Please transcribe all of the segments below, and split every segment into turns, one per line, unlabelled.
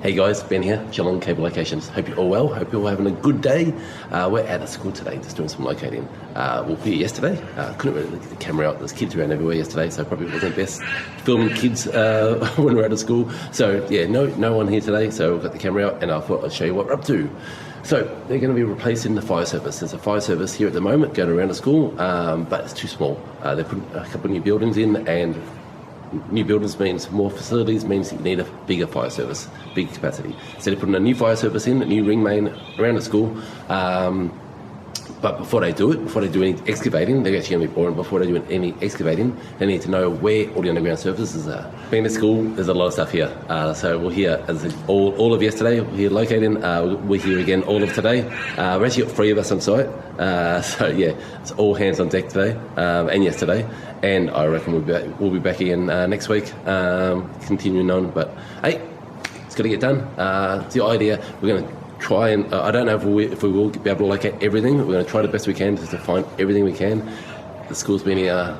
Hey guys, Ben here, Geelong Cable Locations. Hope you're all well, hope you're all having a good day. We're at a school today, just doing some locating. We'll be here yesterday, couldn't really get the camera out, there's kids around everywhere yesterday, so probably wasn't best filming kids when we're out of school. So yeah, no one here today, so we've got the camera out and I thought I'd show you what we're up to. So they're going to be replacing the fire service. There's a fire service here at the moment going around the school, but it's too small. They're putting a couple of new buildings in, and new buildings means more facilities, means that you need a bigger fire service, big capacity. So they're putting a new fire service in, a new ring main around the school. But before they do it, before they do any excavating, they're actually going to be boring. Before they do any excavating, they need to know where all the underground services are. Being at school, there's a lot of stuff here. So we're here as all of yesterday, we're here locating. We're here again all of today. We're actually got 3 of us on site. So yeah, it's all hands on deck today and yesterday. And I reckon we'll be back again next week, continuing on. But hey, it's got to get done. It's the idea. We're going to try and I don't know if we will be able to locate everything. We're going to try the best we can just to find everything we can. The school's been here,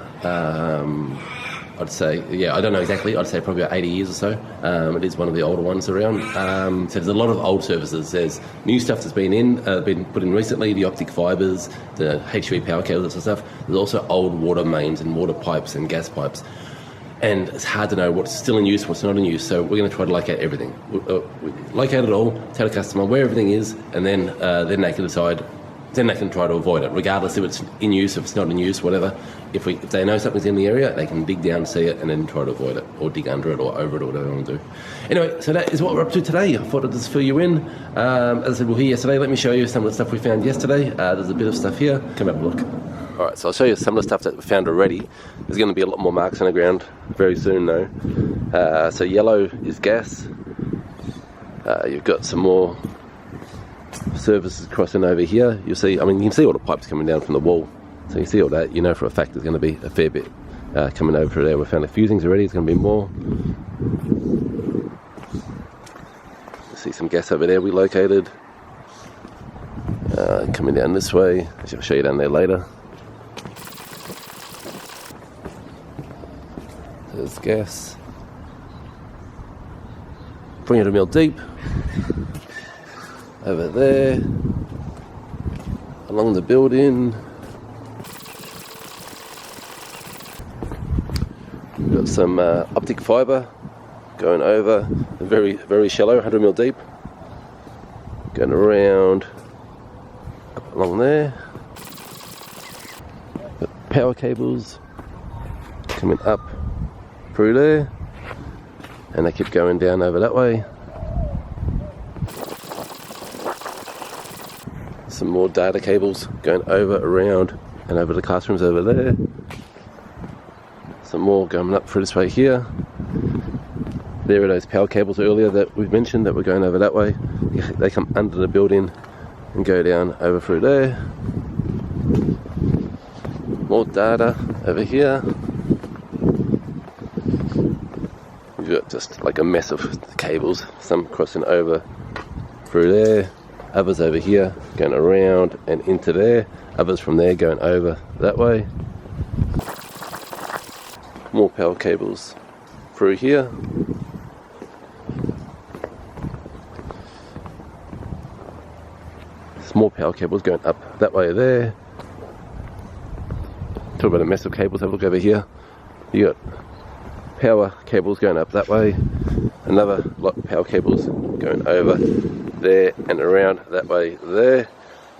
I'd say, yeah, I don't know exactly. I'd say probably about 80 years or so. It is one of the older ones around. So there's a lot of old services. There's new stuff that's been put in recently, the optic fibres, the HV power cables and stuff. There's also old water mains and water pipes and gas pipes. And it's hard to know what's still in use, what's not in use, so we're going to try to locate everything. We locate it all, tell the customer where everything is, and then they can decide, then they can try to avoid it, regardless if it's in use, if it's not in use, whatever. If they know something's in the area, they can dig down, see it, and then try to avoid it, or dig under it, or over it, or whatever they want to do. Anyway, so that is what we're up to today. I thought I'd just fill you in. As I said, we're here yesterday. Let me show you some of the stuff we found yesterday. There's a bit of stuff here. Come have a look. Alright, so I'll show you some of the stuff that we found already. There's going to be a lot more marks on the ground very soon though. So yellow is gas. You've got some more services crossing over here. You'll see, I mean, you can see all the pipes coming down from the wall. So you see all that, you know for a fact there's going to be a fair bit coming over through there. We found a few things already, there's going to be more. You see some gas over there we located. Coming down this way, I'll show you down there later. There's gas. 300 mil deep. Over there. Along the building. We've got some optic fibre going over. Very, very shallow, 100 mil deep. Going around up along there. Got power cables coming up through there, and they keep going down over that way. Some more data cables going over, around, and over the classrooms over there. Some more going up through this way here. There are those power cables earlier that we've mentioned that were going over that way. They come under the building and go down over through there. More data over here. We've got just like a mess of cables, some crossing over through there, others over here going around and into there, others from there going over that way. More power cables through here. Some more power cables going up that way there. Talk about a mess of cables, have a look over here. You got power cables going up that way, another lot of power cables going over there and around that way there,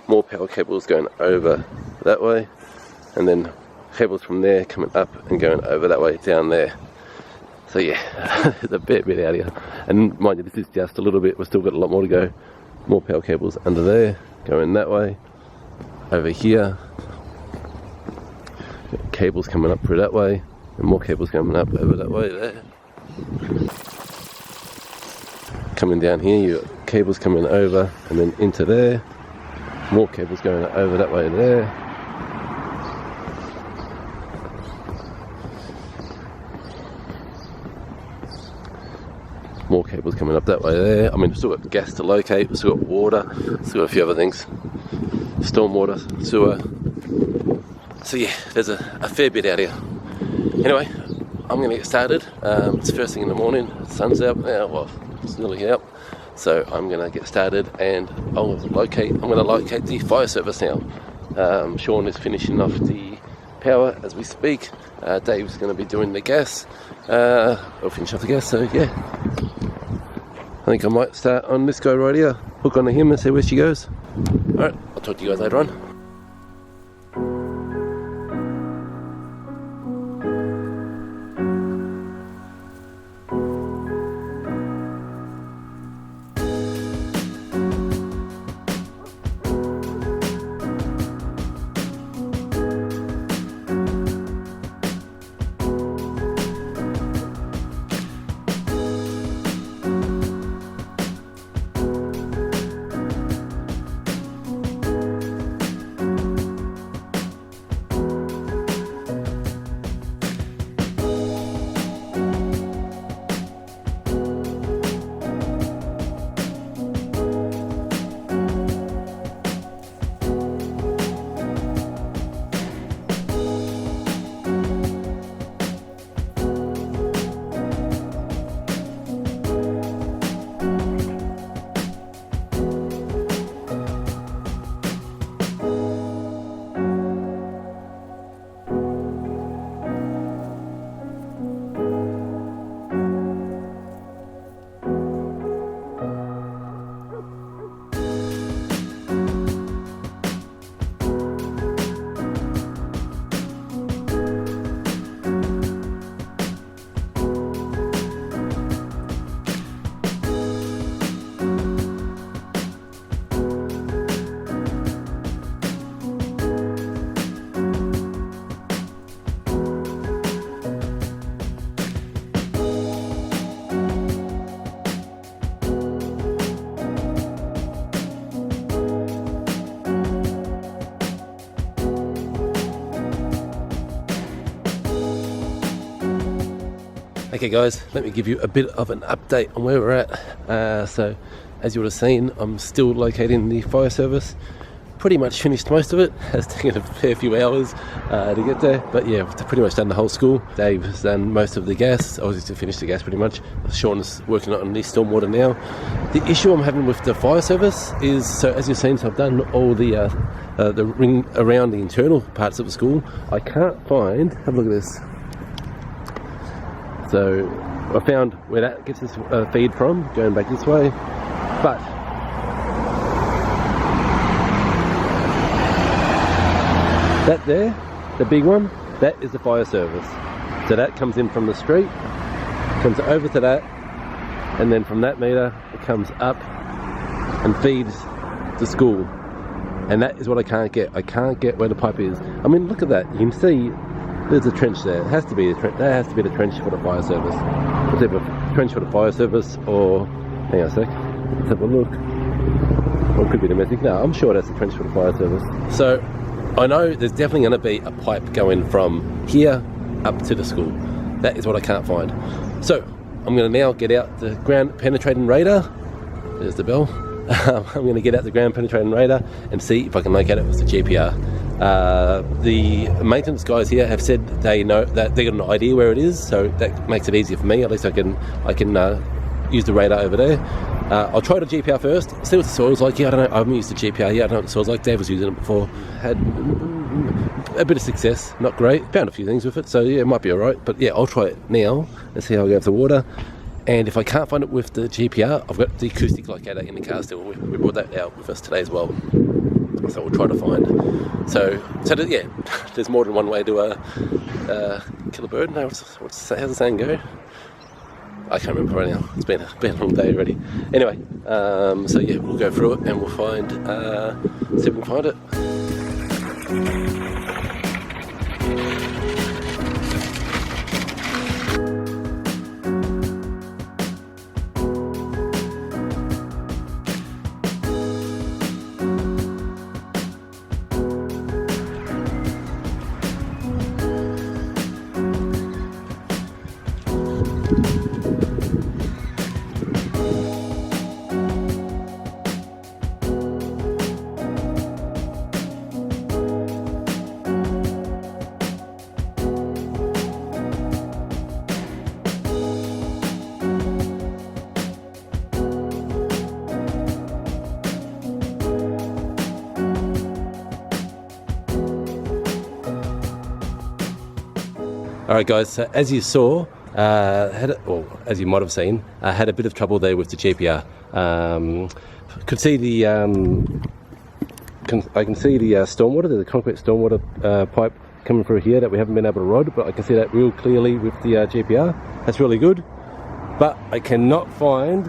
more power cables going over that way, and then cables from there coming up and going over that way down there. So yeah, there's a bit out here, and mind you, this is just a little bit, we've still got a lot more to go. More power cables under there going that way, over here, cables coming up through that way, and more cables coming up over that way there. Coming down here, you got cables coming over and then into there. More cables going over that way there. More cables coming up that way there. I mean, we've still got gas to locate, we've still got water, still got a few other things. Stormwater, sewer. So yeah, there's a fair bit out here. Anyway, I'm going to get started. It's first thing in the morning, the sun's out now, well, It's nearly out. So I'm going to get started and I'm going to locate the fire service now. Sean is finishing off the power as we speak. Dave's going to be doing the gas. I'll finish off the gas, so yeah. I think I might start on this guy right here, hook onto him and see where she goes. Alright, I'll talk to you guys later on. Okay guys, let me give you a bit of an update on where we're at. So as you would have seen, I'm still locating the fire service. Pretty much finished most of it. Has taken a fair few hours to get there, but yeah, I've pretty much done the whole school. Dave has done most of the gas. I was just to finish the gas pretty much. Sean is working on the stormwater now. The issue I'm having with the fire service is, so as you've seen, so I've done all the ring around the internal parts of the school. I can't find, have a look at this. So I found where that gets its feed from, going back this way, but that there, the big one, that is the fire service. So that comes in from the street, comes over to that, and then from that meter it comes up and feeds the school. And that is what I can't get. I can't get where the pipe is. I mean, look at that. You can see there's a trench there. It has to be the trench. That has to be the trench for the fire service. It's either a trench for the fire service or, hang on a sec, let's have a look. Or it could be domestic. No, I'm sure that's the trench for the fire service. So I know there's definitely going to be a pipe going from here up to the school. That is what I can't find. So I'm going to now get out the ground penetrating radar. There's the bell. I'm going to get out the ground penetrating radar and see if I can locate it with the GPR. The maintenance guys here have said they know that they got an idea where it is, so that makes it easier for me. At least I can use the radar over there. I'll try the GPR first, see what the soil's like. Yeah, I don't know. I haven't used the GPR yet. I don't know what the soil's like. Dave was using it before. Had a bit of success. Not great. Found a few things with it, so yeah, it might be all right. But yeah, I'll try it now and see how I go with the water. And if I can't find it with the GPR, I've got the acoustic locator in the car still. We brought that out with us today as well. So we'll try to find. So yeah, there's more than one way to kill a bird. No, how's the saying go? I can't remember right now. It's been a long day already. Anyway, so yeah, we'll go through it and we'll find, see if we can find it. Alright guys, so as you saw, as you might have seen, I had a bit of trouble there with the GPR. Could see the I can see the stormwater. There's a concrete stormwater pipe coming through here that we haven't been able to rod, but I can see that real clearly with the GPR. That's really good. But I cannot find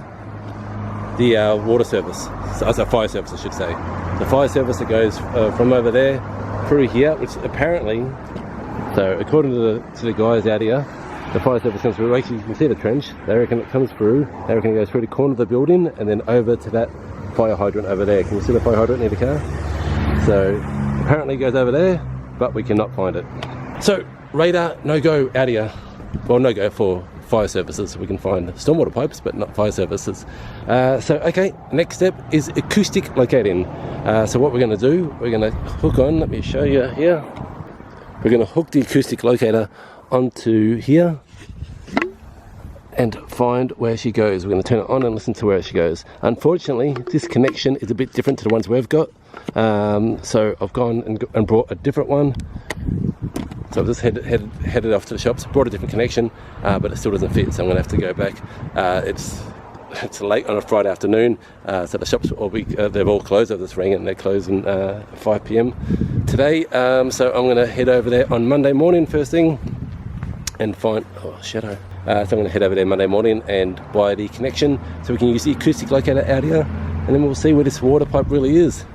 the water service, so fire service I should say. The fire service that goes from over there through here, which apparently, so according to the guys out here, the fire service comes through. Actually, you can see the trench. They reckon it comes through. They reckon it goes through the corner of the building and then over to that fire hydrant over there. Can you see the fire hydrant near the car? So apparently it goes over there, but we cannot find it. So radar no go out here. Well, no go for fire services. We can find stormwater pipes, but not fire services. So okay, next step is acoustic locating. So what we're going to do, we're going to hook on. Let me show you here. We're going to hook the acoustic locator onto here and find where she goes. We're going to turn it on and listen to where she goes. Unfortunately, this connection is a bit different to the ones we've got. So I've gone and brought a different one. So I've just headed off to the shops, brought a different connection, but it still doesn't fit, so I'm going to have to go back. It's late on a Friday afternoon, so the shops they've all closed. I've just rang it and they're closing 5 p.m. today. So I'm going to head over there on Monday morning first thing and find, shadow. So I'm going to head over there Monday morning and buy the connection so we can use the acoustic locator out here, and then we'll see where this water pipe really is.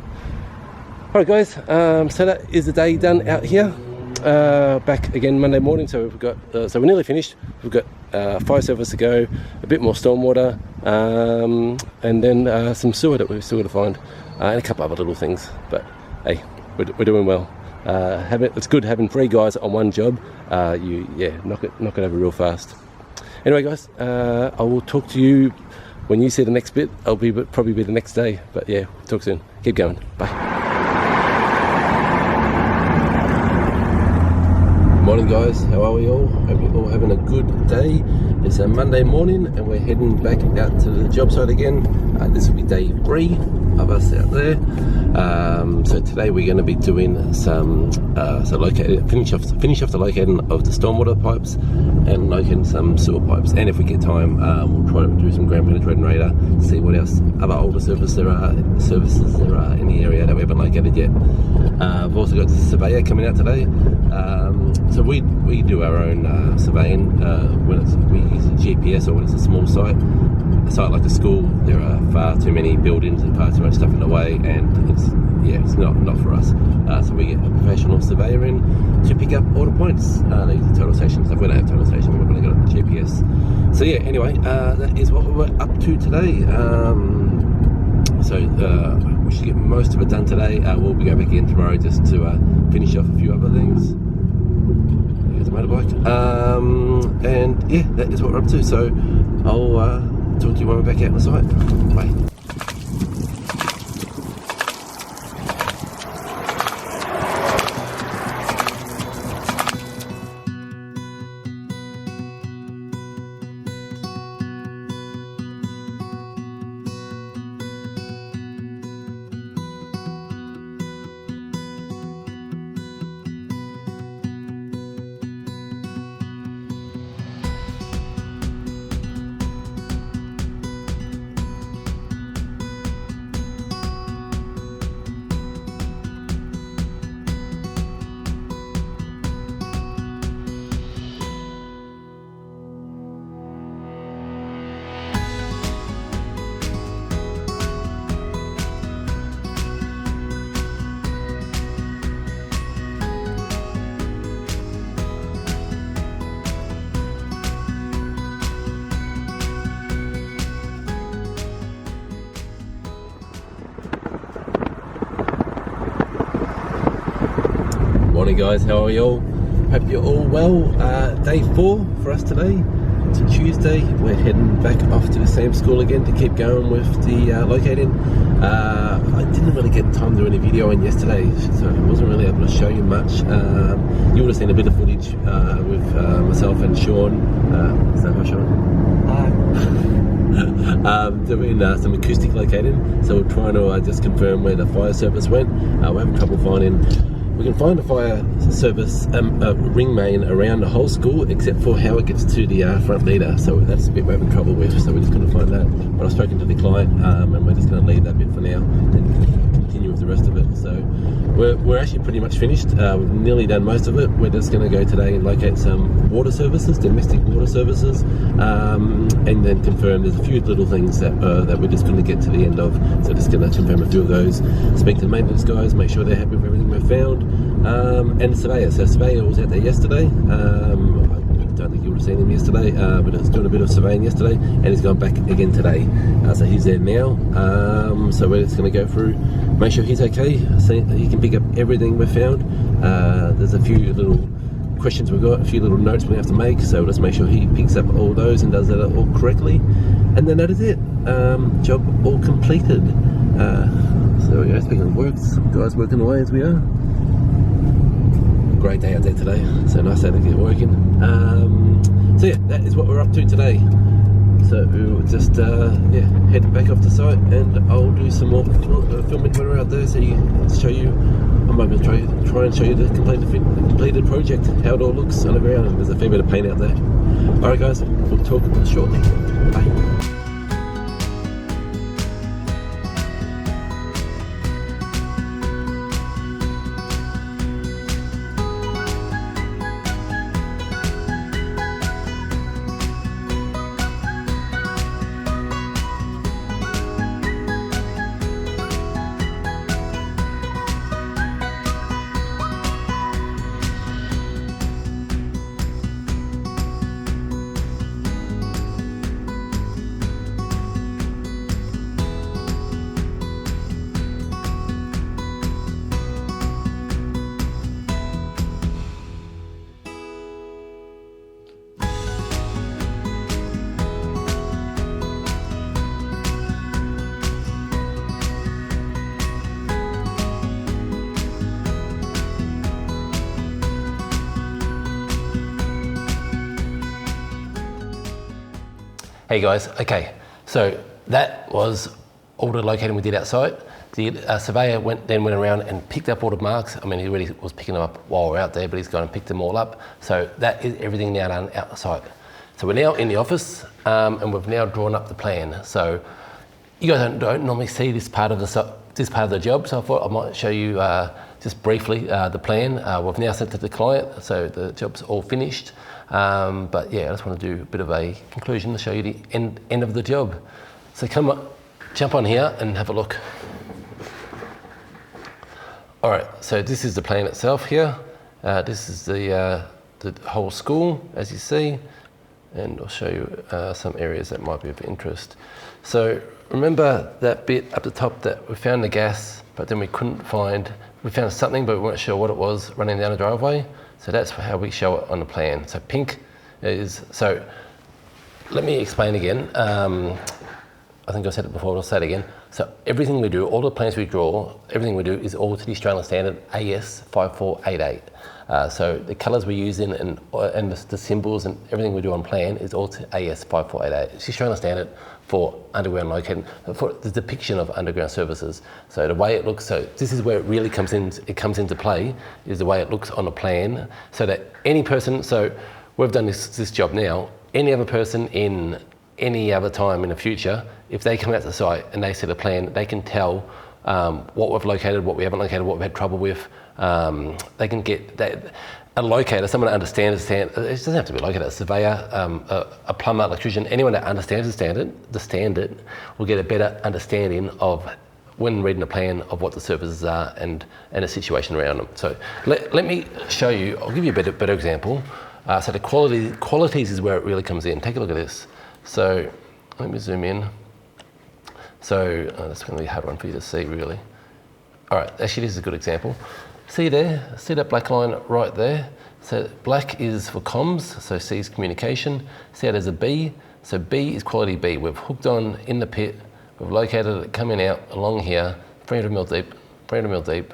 Alright guys, so that is the day done out here. Back again Monday morning, so we've got so we're nearly finished. We've got fire service to go, a bit more stormwater, and then some sewer that we've still got to find, and a couple other little things. But hey, we're doing well. It's good having 3 guys on one job. Knock it over real fast. Anyway guys, I will talk to you when you see the next bit. I'll probably be the next day, but yeah, talk soon. Keep going. Bye. Morning guys, how are we all? Hope you're all having a good day. It's a Monday morning and we're heading back out to the job site again. This will be day 3 of us out there. So today we're going to be doing some finish off the locating of the stormwater pipes and locating some sewer pipes. And if we get time, we'll try to do some ground penetrating radar, see what else other older services there are in the area that we haven't located yet. I've also got the surveyor coming out today. So we do our own surveying when we use a GPS or when it's a small site. A site like a school, there are far too many buildings and far too much stuff in the way, and it's not for us. So we get a professional surveyor in to pick up all the points. They use the total station stuff. We don't have total station, we've only got a GPS. So yeah, anyway, that is what we're up to today. So we should get most of it done today. We'll be going back in tomorrow just to finish off a few other things. There's a motorbike. And yeah, that is what we're up to. So I'll talk to you when we're back out on the site. Bye. Morning guys, how are you all? Hope you're all well. Day 4 for us today. It's a Tuesday. We're heading back off to the same school again to keep going with the locating. I didn't really get time to do any video on yesterday, so I wasn't really able to show you much. You would have seen a bit of footage with myself and Sean. Is that hi Sean? Hi. Doing some acoustic locating. So we're trying to just confirm where the fire service went. We're having trouble finding we can find a fire service ring main around the whole school except for how it gets to the front leader. So that's a bit we're having trouble with. So we're just going to find that. But I've spoken to the client and we're just going to leave that bit for now and continue with the rest of it. So we're actually pretty much finished. We've nearly done most of it. We're just going to go today and locate some water services, domestic water services, and then confirm there's a few little things that we're just going to get to the end of. So just going to confirm a few of those, speak to the maintenance guys, make sure they're happy with everything we've found, and the surveyor. So surveyor was out there yesterday. I don't think you would have seen him yesterday, but he was doing a bit of surveying yesterday, and he's gone back again today. So he's there now. So we're just going to go through, make sure he's okay, so he can pick up everything we've found. There's a few little questions we've got, a few little notes we have to make, so let's make sure he picks up all those and does that all correctly, and then that is it. Job all completed. So there we go, speaking of works, guys working away as we are. Great day out there today, so nice day to get working. So yeah, that is what we're up to today. So we'll just head back off the site, and I'll do some more filming when we're out there, so you show you. I might try and show you the completed project, how it all looks on the ground, and there's a fair bit of paint out there. All right, guys, we'll talk shortly. Bye. Hey guys, okay, so that was all the locating we did outside. The surveyor went around and picked up all the marks. I mean, he already was picking them up while we're out there, but he's gone and picked them all up. So that is everything now done outside. So we're now in the office, and we've now drawn up the plan. So you guys don't normally see this part of the job, so I thought I might show you just briefly the plan. We've now sent it to the client, so the job's all finished. But yeah, I just want to do a bit of a conclusion to show you the end of the job. So come on, jump on here and have a look. All right, so this is the plan itself here. This is the whole school, as you see, and I'll show you some areas that might be of interest. So remember that bit up the top that we found the gas, but then we found something, but we weren't sure what it was running down the driveway. So that's how we show it on the plan. So pink is, so let me explain again. I think I said it before, but I'll say it again. So everything we do, all the plans we draw, everything we do is all to the Australian standard AS 5488. So the colours we use in and the symbols and everything we do on plan is all to AS 5488. It's the Australian standard for underground locating, for the depiction of underground services. So the way it looks, so this is where it really comes into play, is the way it looks on a plan, so that any person, so we've done this job now, any other person in any other time in the future, if they come out to the site and they see the plan, they can tell what we've located, what we haven't located, what we've had trouble with. They can get a locator, someone that understands it doesn't have to be a locator, a surveyor, a plumber, electrician, anyone that understands the standard will get a better understanding of, when reading the plan, of what the services are and the situation around them. So let me show you, I'll give you a better example. So the qualities is where it really comes in. Take a look at this. So let me zoom in. So that's going to be a hard one for you to see, really. All right, actually this is a good example. See there, see that black line right there? So black is for comms, so C is communication. See how there's a B? So B is quality B. We've hooked on in the pit, we've located it coming out along here, 300 mil deep, 300 mil deep,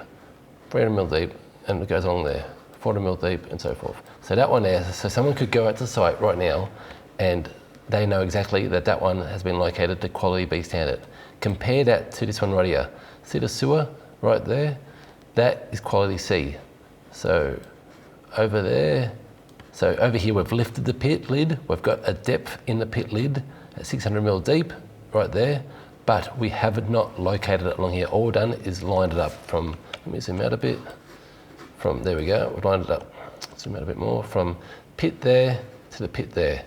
300 mil deep, and it goes along there, 400 mil deep, and so forth. So that one there, so someone could go out to the site right now and they know exactly that that one has been located to quality B standard. Compare that to this one right here. See the sewer right there? That is quality C. So over there, so over here we've lifted the pit lid. We've got a depth in the pit lid at 600 mil deep, right there, but we have not located it along here. All we've done is lined it up from, let me zoom out a bit, from, there we go, we've lined it up, zoom out a bit more, from pit there to the pit there.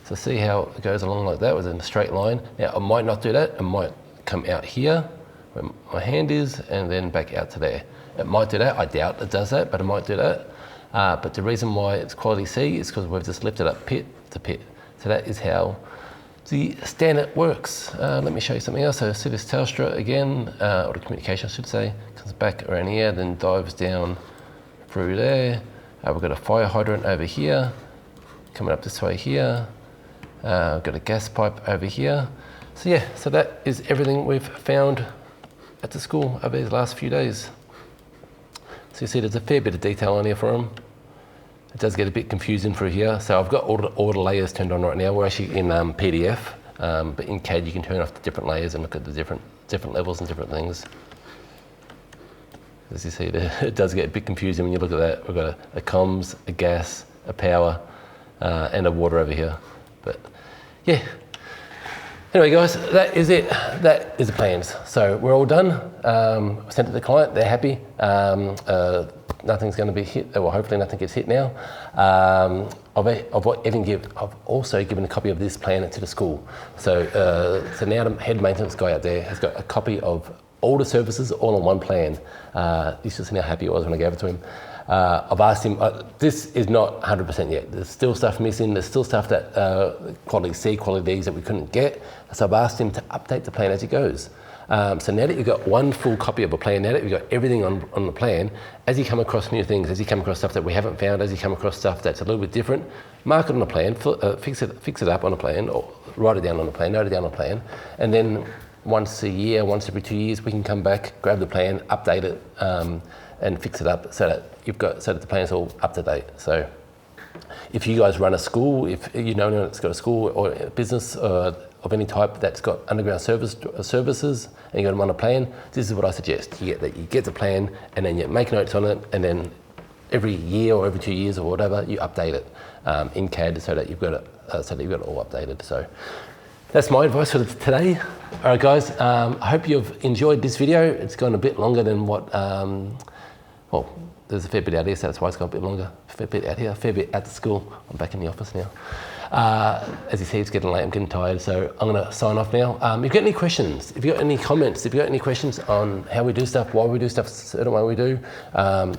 So see how it goes along like that within a straight line. Now I might not do that, I might come out here where my hand is and then back out to there. It might do that, I doubt it does that, but it might do that. But the reason why it's quality C is because we've just lifted up pit to pit. So that is how the standard works. Let me show you something else. So see this Telstra again, or the communication I should say, comes back around here, then dives down through there. We've got a fire hydrant over here, coming up this way here. We've got a gas pipe over here. So yeah, so that is everything we've found at the school over these last few days. So you see there's a fair bit of detail on here for them. It does get a bit confusing through here. So I've got all the layers turned on right now. We're actually in PDF, but in CAD you can turn off the different layers and look at the different levels and different things. As you see there, it does get a bit confusing when you look at that. We've got a comms, a gas, a power, and a water over here. But yeah. Anyway guys, that is it. That is the plans. So we're all done. Sent it to the client, they're happy. Nothing's going to be hit, well hopefully nothing gets hit now. I've also given a copy of this plan to the school. So now the head maintenance guy out there has got a copy of all the services all on one plan. He's just how happy I was when I gave it to him. I've asked him, this is not 100% yet. There's still stuff missing. There's still stuff that quality C, quality D's that we couldn't get. So I've asked him to update the plan as he goes. So now that you've got one full copy of a plan, now that you've got everything on the plan, as you come across new things, as you come across stuff that we haven't found, as you come across stuff that's a little bit different, mark it on the plan, fix it up on a plan, or write it down on a plan, note it down on a plan, and then once a year, once every 2 years, we can come back, grab the plan, update it, and fix it up so that the plan's all up to date. So if you guys run a school, if you know anyone that's got a school or a business of any type that's got underground services and you got them on a plan, this is what I suggest. You get the plan and then you make notes on it, and then every year or every 2 years or whatever, you update it in CAD so that you've got it all updated. So that's my advice for today. All right, guys, I hope you've enjoyed this video. It's gone a bit longer than what, well, there's a fair bit out here, so that's why it's gone a bit longer. A fair bit out here, a fair bit at the school. I'm back in the office now. As you see, it's getting late, I'm getting tired, so I'm gonna sign off now. If you've got any questions, if you've got any comments, if you've got any questions on how we do stuff, why we do stuff a certain way we do,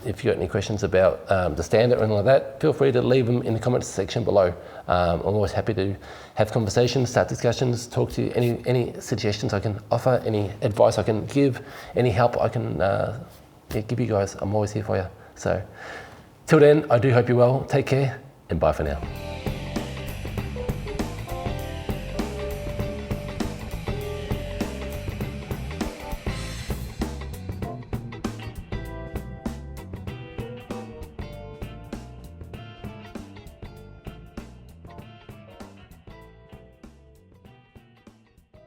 if you've got any questions about the standard or anything like that, feel free to leave them in the comments section below. I'm always happy to have conversations, start discussions, talk to you, any suggestions I can offer, any advice I can give, any help I can give you guys. I'm always here for you. So till then, I do hope you're well. Take care and bye for now.